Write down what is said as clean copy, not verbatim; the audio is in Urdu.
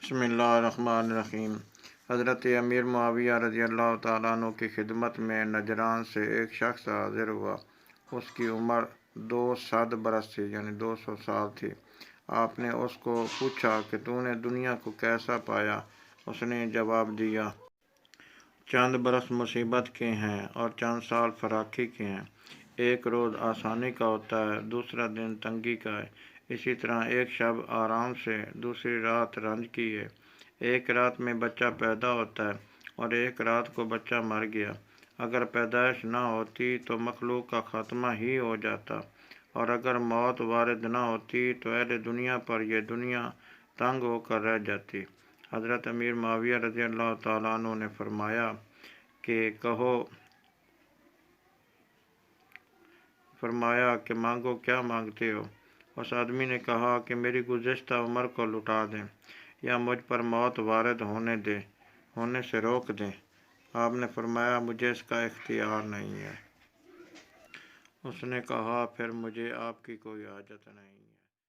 بسم اللہ الرحمن الرحیم۔ حضرت امیر معاویہ رضی اللہ تعالیٰ عنہ کی خدمت میں نجران سے ایک شخص حاضر ہوا۔ اس کی عمر 200 برس تھی، یعنی 200 سال تھی۔ آپ نے اس کو پوچھا کہ تو نے دنیا کو کیسا پایا؟ اس نے جواب دیا، چند برس مصیبت کے ہیں اور چند سال فراخی کے ہیں۔ ایک روز آسانی کا ہوتا ہے، دوسرا دن تنگی کا ہے۔ اسی طرح ایک شب آرام سے، دوسری رات رنج کی ہے۔ ایک رات میں بچہ پیدا ہوتا ہے اور ایک رات کو بچہ مر گیا۔ اگر پیدائش نہ ہوتی تو مخلوق کا خاتمہ ہی ہو جاتا، اور اگر موت وارد نہ ہوتی تو اہل دنیا پر یہ دنیا تنگ ہو کر رہ جاتی۔ حضرت امیر معاویہ رضی اللہ تعالیٰ عنہ نے فرمایا کہ مانگو، کیا مانگتے ہو؟ اس آدمی نے کہا کہ میری گزشتہ عمر کو لوٹا دیں یا مجھ پر موت وارد ہونے سے روک دیں۔ آپ نے فرمایا، مجھے اس کا اختیار نہیں ہے۔ اس نے کہا، پھر مجھے آپ کی کوئی حاجت نہیں ہے۔